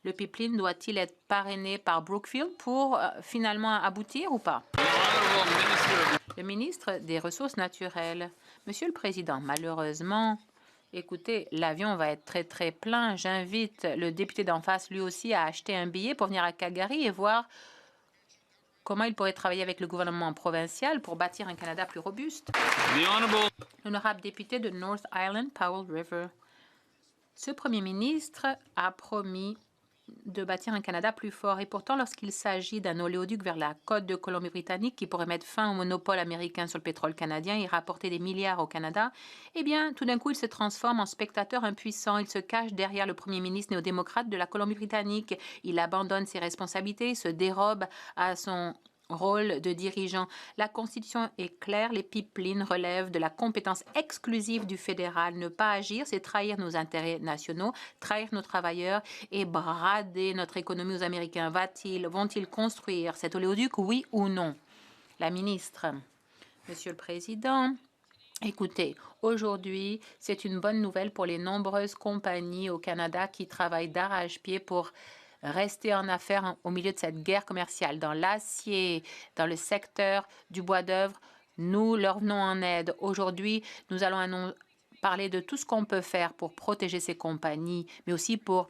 Le pipeline doit-il être parrainé par Brookfield pour finalement aboutir ou pas? Le ministre des Ressources naturelles. Monsieur le Président, malheureusement, écoutez, l'avion va être très, très plein. J'invite le député d'en face, lui aussi, à acheter un billet pour venir à Calgary et voir comment il pourrait travailler avec le gouvernement provincial pour bâtir un Canada plus robuste. L'honorable député de North Island, Powell River. Ce premier ministre a promis de bâtir un Canada plus fort. Et pourtant, lorsqu'il s'agit d'un oléoduc vers la côte de Colombie-Britannique qui pourrait mettre fin au monopole américain sur le pétrole canadien et rapporter des milliards au Canada, eh bien, tout d'un coup, il se transforme en spectateur impuissant. Il se cache derrière le premier ministre néo-démocrate de la Colombie-Britannique. Il abandonne ses responsabilités, se dérobe à son rôle de dirigeant. La Constitution est claire, les pipelines relèvent de la compétence exclusive du fédéral. Ne pas agir, c'est trahir nos intérêts nationaux, trahir nos travailleurs et brader notre économie aux Américains. Vont-ils construire cet oléoduc, oui ou non? La ministre. Monsieur le Président, écoutez, aujourd'hui, c'est une bonne nouvelle pour les nombreuses compagnies au Canada qui travaillent d'arrache-pied pour rester en affaires au milieu de cette guerre commerciale. Dans l'acier, dans le secteur du bois d'œuvre, nous leur venons en aide. Aujourd'hui, nous allons parler de tout ce qu'on peut faire pour protéger ces compagnies, mais aussi pour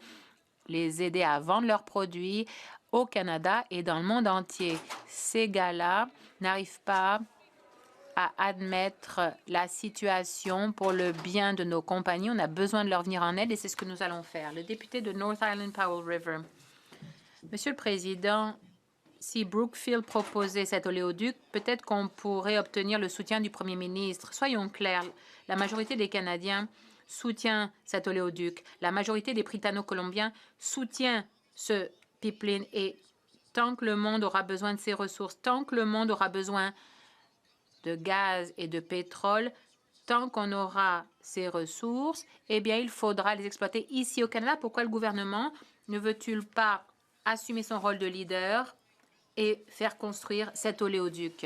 les aider à vendre leurs produits au Canada et dans le monde entier. Ces gars-là n'arrivent pas à admettre la situation pour le bien de nos compagnies. On a besoin de leur venir en aide et c'est ce que nous allons faire. Le député de North Island, Powell River. Monsieur le Président, si Brookfield proposait cet oléoduc, peut-être qu'on pourrait obtenir le soutien du Premier ministre. Soyons clairs, la majorité des Canadiens soutient cet oléoduc. La majorité des Britanno-Colombiens soutient ce pipeline. Et tant que le monde aura besoin de ces ressources, tant que le monde aura besoin de gaz et de pétrole, Tant qu'on aura ces ressources, eh bien, il faudra les exploiter ici au Canada. Pourquoi le gouvernement ne veut-il pas assumer son rôle de leader et faire construire cet oléoduc?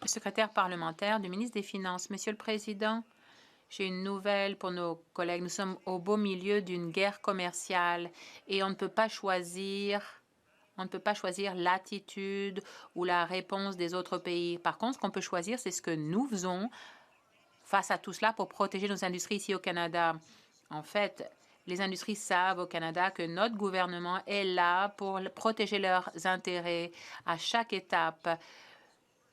Le secrétaire parlementaire du ministre des Finances. Monsieur le Président, j'ai une nouvelle pour nos collègues. Nous sommes au beau milieu d'une guerre commerciale et on ne peut pas choisir l'attitude ou la réponse des autres pays. Par contre, ce qu'on peut choisir, c'est ce que nous faisons face à tout cela pour protéger nos industries ici au Canada. En fait, les industries savent au Canada que notre gouvernement est là pour protéger leurs intérêts à chaque étape,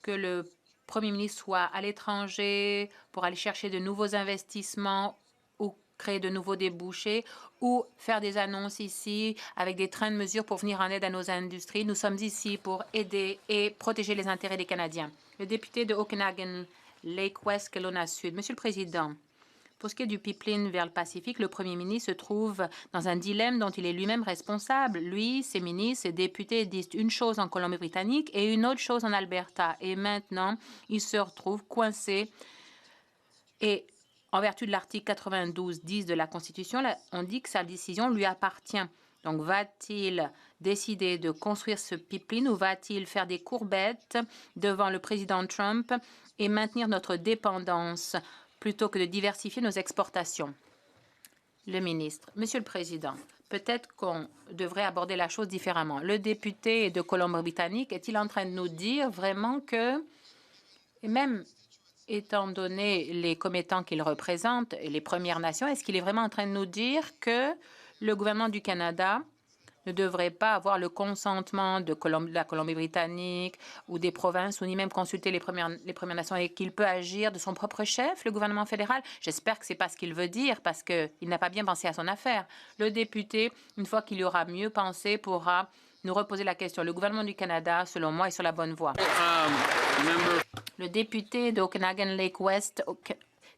que le Premier ministre soit à l'étranger pour aller chercher de nouveaux investissements ou créer de nouveaux débouchés ou faire des annonces ici avec des trains de mesures pour venir en aide à nos industries. Nous sommes ici pour aider et protéger les intérêts des Canadiens. Le député de Okanagan Lake West, Kelowna Sud. Monsieur le Président, pour ce qui est du pipeline vers le Pacifique, le Premier ministre se trouve dans un dilemme dont il est lui-même responsable. Lui, ses ministres, ses députés disent une chose en Colombie-Britannique et une autre chose en Alberta. Et maintenant, il se retrouve coincé. Et en vertu de l'article 92-10 de la Constitution, on dit que sa décision lui appartient. Donc, va-t-il décider de construire ce pipeline ou va-t-il faire des courbettes devant le président Trump et maintenir notre dépendance plutôt que de diversifier nos exportations? Le ministre. Monsieur le Président, peut-être qu'on devrait aborder la chose différemment. Le député de Colombie-Britannique est-il en train de nous dire vraiment que, et même étant donné les commettants qu'il représente et les Premières Nations, est-ce qu'il est vraiment en train de nous dire que le gouvernement du Canada ne devrait pas avoir le consentement de la Colombie-Britannique ou des provinces ou ni même consulter les Premières Nations et qu'il peut agir de son propre chef, le gouvernement fédéral? J'espère que ce n'est pas ce qu'il veut dire parce qu'il n'a pas bien pensé à son affaire. Le député, une fois qu'il y aura mieux pensé, pourra nous reposer la question. Le gouvernement du Canada, selon moi, est sur la bonne voie. Le député de Okanagan Lake West,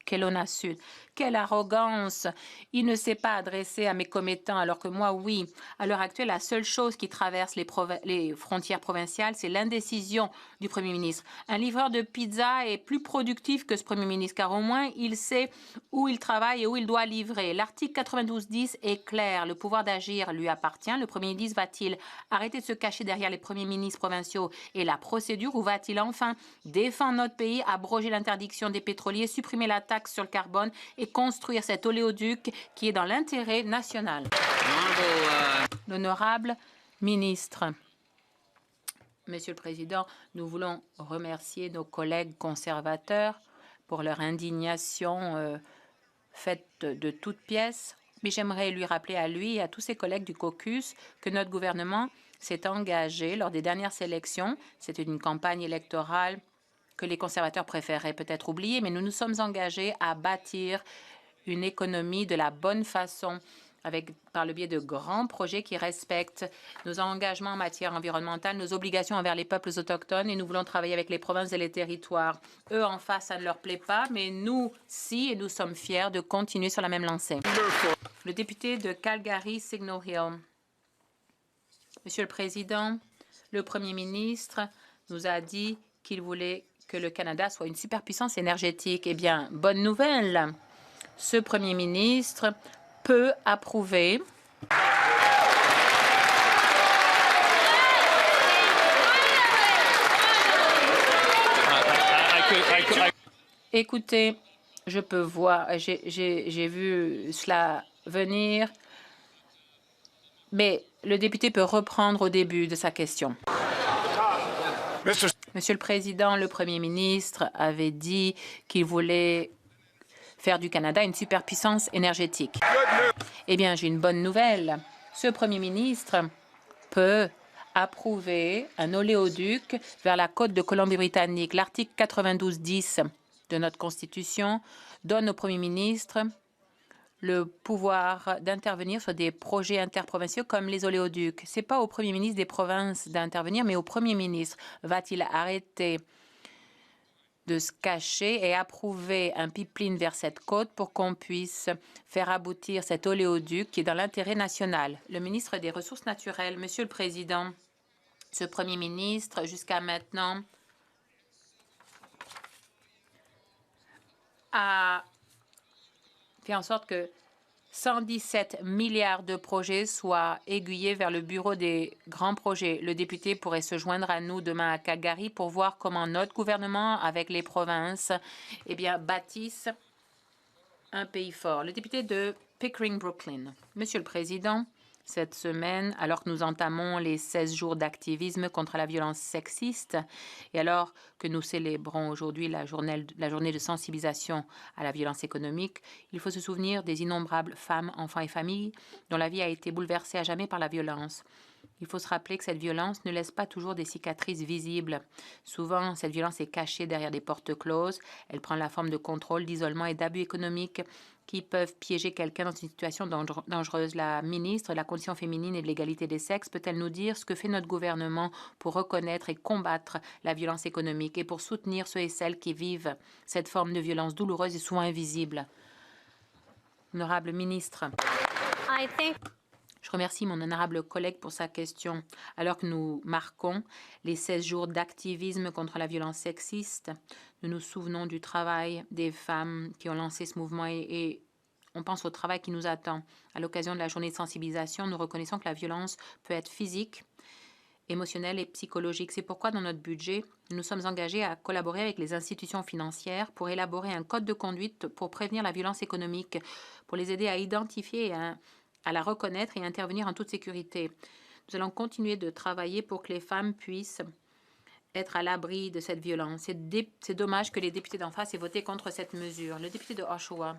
Kelowna Sud. Quelle arrogance! Il ne s'est pas adressé à mes commettants, alors que moi, oui. À l'heure actuelle, la seule chose qui traverse les frontières provinciales, c'est l'indécision du Premier ministre. Un livreur de pizza est plus productif que ce Premier ministre, car au moins, il sait où il travaille et où il doit livrer. L'article 92-10 est clair. Le pouvoir d'agir lui appartient. Le Premier ministre va-t-il arrêter de se cacher derrière les premiers ministres provinciaux et la procédure, ou va-t-il enfin défendre notre pays, abroger l'interdiction des pétroliers, supprimer la taxe sur le carbone et construire cet oléoduc qui est dans l'intérêt national? L'honorable ministre. Monsieur le Président, nous voulons remercier nos collègues conservateurs pour leur indignation faite de toutes pièces. Mais j'aimerais lui rappeler à lui et à tous ses collègues du caucus que notre gouvernement s'est engagé lors des dernières élections. C'était une campagne électorale que les conservateurs préféraient peut-être oublier, mais nous nous sommes engagés à bâtir une économie de la bonne façon par le biais de grands projets qui respectent nos engagements en matière environnementale, nos obligations envers les peuples autochtones, et nous voulons travailler avec les provinces et les territoires. Eux, en face, ça ne leur plaît pas, mais nous, si, et nous sommes fiers de continuer sur la même lancée. Le député de Calgary, Signal Hill. Monsieur le Président, le Premier ministre nous a dit qu'il voulait que le Canada soit une superpuissance énergétique. Eh bien, bonne nouvelle. Ce Premier ministre peut approuver Écoutez, je peux voir, j'ai vu cela venir, mais le député peut reprendre au début de sa question. Monsieur le Président, le Premier ministre avait dit qu'il voulait faire du Canada une superpuissance énergétique. Eh bien, j'ai une bonne nouvelle. Ce Premier ministre peut approuver un oléoduc vers la côte de Colombie-Britannique. L'article 92-10 de notre Constitution donne au Premier ministre le pouvoir d'intervenir sur des projets interprovinciaux comme les oléoducs. Ce n'est pas au Premier ministre des provinces d'intervenir, mais au Premier ministre. Va-t-il arrêter de se cacher et approuver un pipeline vers cette côte pour qu'on puisse faire aboutir cet oléoduc qui est dans l'intérêt national? Le ministre des Ressources naturelles, Monsieur le Président, ce Premier ministre, jusqu'à maintenant, a fait en sorte que 117 milliards de projets soient aiguillés vers le bureau des grands projets. Le député pourrait se joindre à nous demain à Calgary pour voir comment notre gouvernement, avec les provinces, bâtissent un pays fort. Le député de Pickering-Brooklyn. Monsieur le Président, cette semaine, alors que nous entamons les 16 jours d'activisme contre la violence sexiste et alors que nous célébrons aujourd'hui la journée de sensibilisation à la violence économique, il faut se souvenir des innombrables femmes, enfants et familles dont la vie a été bouleversée à jamais par la violence. Il faut se rappeler que cette violence ne laisse pas toujours des cicatrices visibles. Souvent, cette violence est cachée derrière des portes closes. Elle prend la forme de contrôle, d'isolement et d'abus économiques qui peuvent piéger quelqu'un dans une situation dangereuse. La ministre de la Condition féminine et de l'égalité des sexes peut-elle nous dire ce que fait notre gouvernement pour reconnaître et combattre la violence économique et pour soutenir ceux et celles qui vivent cette forme de violence douloureuse et souvent invisible? Honorable ministre. Je remercie mon honorable collègue pour sa question. Alors que nous marquons les 16 jours d'activisme contre la violence sexiste, nous nous souvenons du travail des femmes qui ont lancé ce mouvement et on pense au travail qui nous attend. À l'occasion de la journée de sensibilisation, nous reconnaissons que la violence peut être physique, émotionnelle et psychologique. C'est pourquoi, dans notre budget, nous nous sommes engagés à collaborer avec les institutions financières pour élaborer un code de conduite pour prévenir la violence économique, pour les aider à identifier et à la reconnaître et intervenir en toute sécurité. Nous allons continuer de travailler pour que les femmes puissent être à l'abri de cette violence. C'est dommage que les députés d'en face aient voté contre cette mesure. Le député de Oshawa.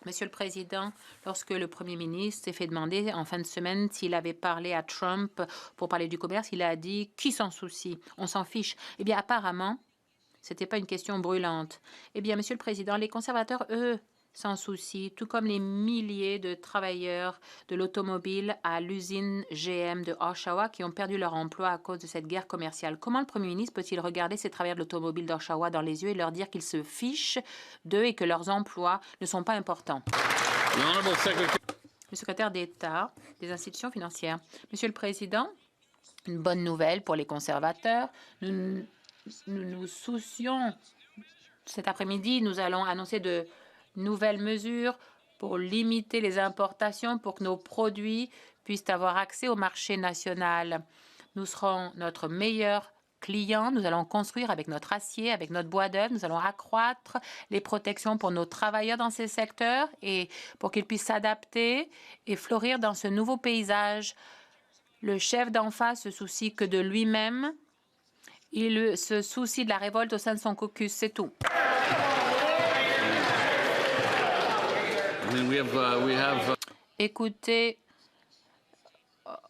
Monsieur le Président, lorsque le Premier ministre s'est fait demander en fin de semaine s'il avait parlé à Trump pour parler du commerce, il a dit « Qui s'en soucie? On s'en fiche. » Eh bien, apparemment, ce n'était pas une question brûlante. Eh bien, Monsieur le Président, les conservateurs, eux, s'en soucient, tout comme les milliers de travailleurs de l'automobile à l'usine GM de Oshawa qui ont perdu leur emploi à cause de cette guerre commerciale. Comment le Premier ministre peut-il regarder ces travailleurs de l'automobile d'Oshawa dans les yeux et leur dire qu'ils se fichent d'eux et que leurs emplois ne sont pas importants? Le secrétaire d'État des institutions financières. Monsieur le Président, une bonne nouvelle pour les conservateurs. Nous nous soucions. Cet après-midi, nous allons annoncer de nouvelles mesures pour limiter les importations pour que nos produits puissent avoir accès au marché national. Nous serons notre meilleur client. Nous allons construire avec notre acier, avec notre bois d'œuvre. Nous allons accroître les protections pour nos travailleurs dans ces secteurs et pour qu'ils puissent s'adapter et fleurir dans ce nouveau paysage. Le chef d'en face se soucie que de lui-même. Il se soucie de la révolte au sein de son caucus. C'est tout. Écoutez,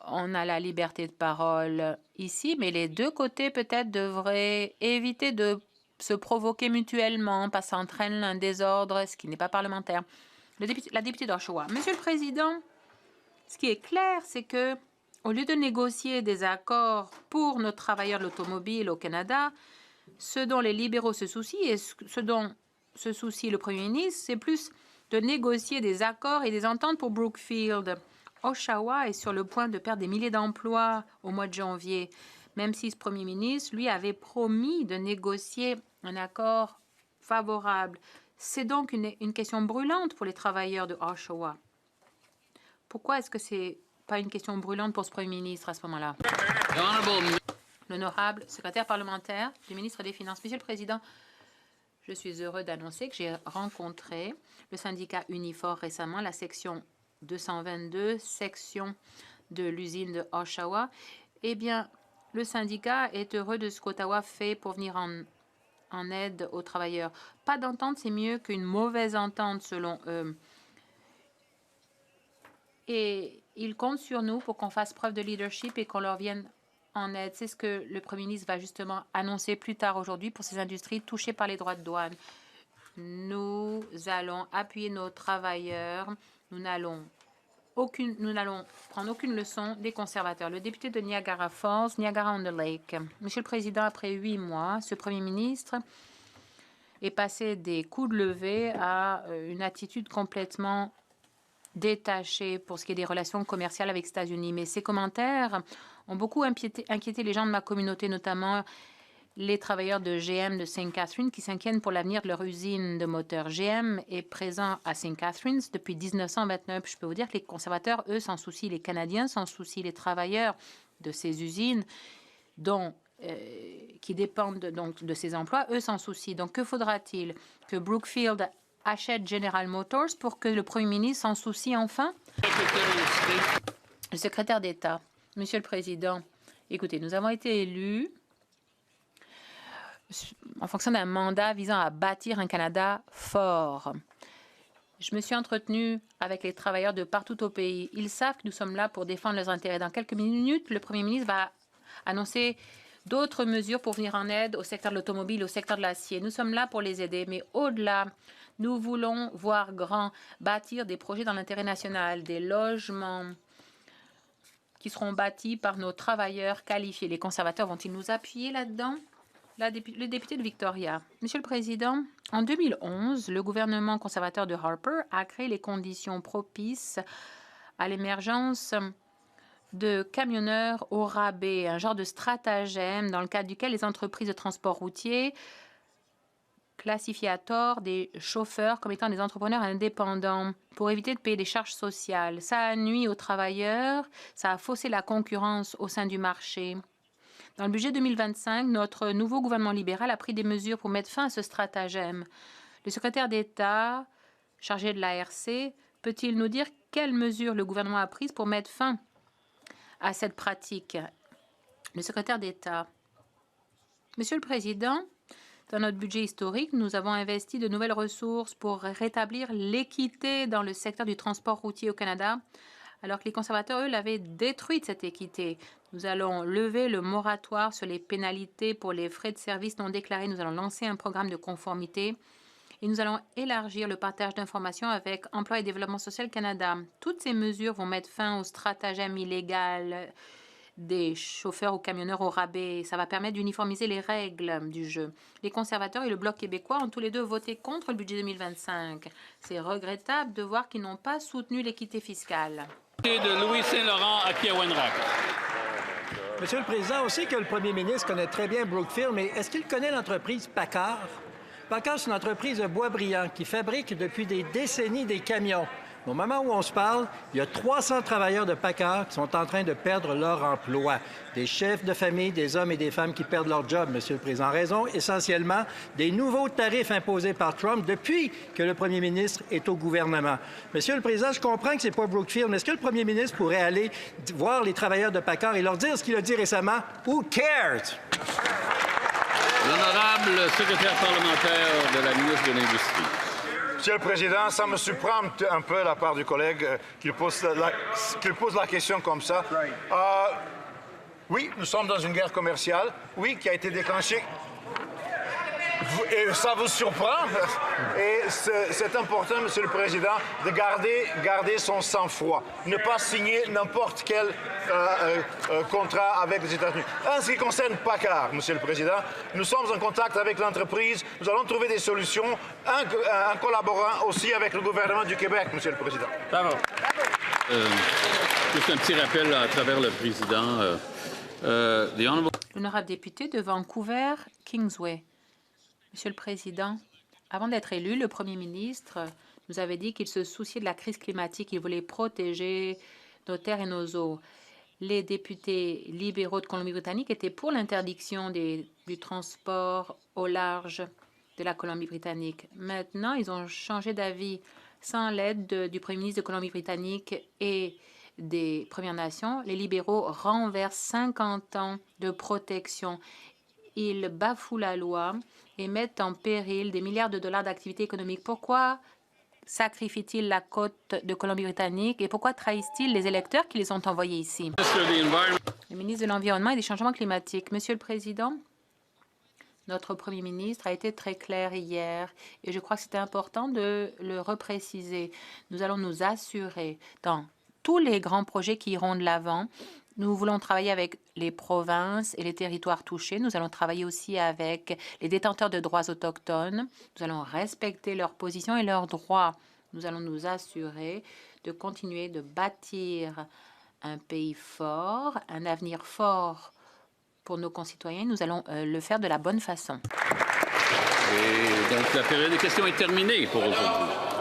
on a la liberté de parole ici, mais les deux côtés peut-être devraient éviter de se provoquer mutuellement, parce que ça entraîne un désordre, ce qui n'est pas parlementaire. La députée d'Oshawa. Monsieur le Président, ce qui est clair, c'est que au lieu de négocier des accords pour nos travailleurs de l'automobile au Canada, ce dont les libéraux se soucient et ce dont se soucie le Premier ministre, c'est plus de négocier des accords et des ententes pour Brookfield. Oshawa est sur le point de perdre des milliers d'emplois au mois de janvier, même si ce Premier ministre, lui, avait promis de négocier un accord favorable. C'est donc une question brûlante pour les travailleurs de Oshawa. Pourquoi est-ce que c'est pas une question brûlante pour ce Premier ministre à ce moment-là? L'honorable secrétaire parlementaire du ministre des Finances. Monsieur le Président, je suis heureux d'annoncer que j'ai rencontré le syndicat Unifor récemment, la section 222, section de l'usine de Oshawa. Eh bien, le syndicat est heureux de ce qu'Ottawa fait pour venir en aide aux travailleurs. Pas d'entente, c'est mieux qu'une mauvaise entente, selon eux. Et ils comptent sur nous pour qu'on fasse preuve de leadership et qu'on leur vienne en aide. C'est ce que le Premier ministre va justement annoncer plus tard aujourd'hui pour ces industries touchées par les droits de douane. Nous allons appuyer nos travailleurs. Nous n'allons prendre aucune leçon des conservateurs. Le député de Niagara Falls, Niagara-on-the-Lake. Monsieur le Président, après 8 mois, ce Premier ministre est passé des coups de levée à une attitude complètement détachée pour ce qui est des relations commerciales avec les États-Unis. Mais ces commentaires ont beaucoup inquiété les gens de ma communauté, notamment les travailleurs de GM de St. Catharines qui s'inquiètent pour l'avenir de leur usine de moteurs. GM est présent à St. Catharines depuis 1929. Je peux vous dire que les conservateurs, eux, s'en soucient. Les Canadiens s'en soucient. Les travailleurs de ces usines qui dépendent donc de ces emplois, eux, s'en soucient. Donc, que faudra-t-il? Que Brookfield achète General Motors pour que le premier ministre s'en soucie enfin? Le secrétaire d'État. Monsieur le Président, écoutez, nous avons été élus en fonction d'un mandat visant à bâtir un Canada fort. Je me suis entretenue avec les travailleurs de partout au pays. Ils savent que nous sommes là pour défendre leurs intérêts. Dans quelques minutes, le premier ministre va annoncer d'autres mesures pour venir en aide au secteur de l'automobile, au secteur de l'acier. Nous sommes là pour les aider, mais au-delà, nous voulons voir grand, bâtir des projets dans l'intérêt national, des logements qui seront bâtis par nos travailleurs qualifiés. Les conservateurs vont-ils nous appuyer là-dedans? Le député de Victoria. Monsieur le Président, en 2011, le gouvernement conservateur de Harper a créé les conditions propices à l'émergence de camionneurs au rabais, un genre de stratagème dans le cadre duquel les entreprises de transport routier classifient à tort des chauffeurs comme étant des entrepreneurs indépendants pour éviter de payer des charges sociales. Ça a nui aux travailleurs, ça a faussé la concurrence au sein du marché. Dans le budget 2025, notre nouveau gouvernement libéral a pris des mesures pour mettre fin à ce stratagème. Le secrétaire d'État chargé de l'ARC peut-il nous dire quelles mesures le gouvernement a prises pour mettre fin à cette pratique? Le secrétaire d'État. Monsieur le Président, dans notre budget historique, nous avons investi de nouvelles ressources pour rétablir l'équité dans le secteur du transport routier au Canada, alors que les conservateurs, eux, l'avaient détruite, cette équité. Nous allons lever le moratoire sur les pénalités pour les frais de services non déclarés. Nous allons lancer un programme de conformité et nous allons élargir le partage d'informations avec Emploi et Développement social Canada. Toutes ces mesures vont mettre fin au stratagème illégal des chauffeurs ou camionneurs au rabais. Ça va permettre d'uniformiser les règles du jeu. Les conservateurs et le Bloc québécois ont tous les deux voté contre le budget 2025. C'est regrettable de voir qu'ils n'ont pas soutenu l'équité fiscale. De Louis Saint-Laurent à Kiawenrak. Monsieur le Président, on sait que le premier ministre connaît très bien Brookfield, mais est-ce qu'il connaît l'entreprise Packard? Packard, c'est une entreprise de bois brillant qui fabrique depuis des décennies des camions. Au moment où on se parle, il y a 300 travailleurs de Packard qui sont en train de perdre leur emploi. Des chefs de famille, des hommes et des femmes qui perdent leur job, Monsieur le Président. En raison essentiellement des nouveaux tarifs imposés par Trump depuis que le premier ministre est au gouvernement. Monsieur le Président, je comprends que c'est pas Brookfield, mais est-ce que le premier ministre pourrait aller voir les travailleurs de Packard et leur dire ce qu'il a dit récemment? Who cares? L'honorable secrétaire parlementaire de la ministre de l'Industrie. Monsieur le Président, ça me surprend un peu de la part du collègue qu'il pose la question comme ça. Oui, nous sommes dans une guerre commerciale, oui, qui a été déclenchée. Et ça vous surprend? Et c'est important, Monsieur le Président, de garder son sang-froid. Ne pas signer n'importe quel contrat avec les États-Unis. En ce qui concerne Packard, Monsieur le Président, nous sommes en contact avec l'entreprise. Nous allons trouver des solutions en collaborant aussi avec le gouvernement du Québec, Monsieur le Président. Bravo. Juste un petit rappel là, à travers le Président. L'honorable député de Vancouver, Kingsway. Monsieur le Président, avant d'être élu, le premier ministre nous avait dit qu'il se souciait de la crise climatique. Il voulait protéger nos terres et nos eaux. Les députés libéraux de Colombie-Britannique étaient pour l'interdiction du transport au large de la Colombie-Britannique. Maintenant, ils ont changé d'avis. Sans l'aide du premier ministre de Colombie-Britannique et des Premières Nations, les libéraux renversent 50 ans de protection. Ils bafouent la loi et mettent en péril des milliards de dollars d'activités économiques. Pourquoi sacrifient-ils la côte de Colombie-Britannique et pourquoi trahissent-ils les électeurs qui les ont envoyés ici? Le ministre de l'Environnement et des Changements climatiques. Monsieur le Président, notre Premier ministre a été très clair hier et je crois que c'était important de le repréciser. Nous allons nous assurer dans tous les grands projets qui iront de l'avant. Nous voulons travailler avec les provinces et les territoires touchés. Nous allons travailler aussi avec les détenteurs de droits autochtones. Nous allons respecter leurs positions et leurs droits. Nous allons nous assurer de continuer de bâtir un pays fort, un avenir fort pour nos concitoyens. Nous allons le faire de la bonne façon. Et donc, la période de questions est terminée pour aujourd'hui.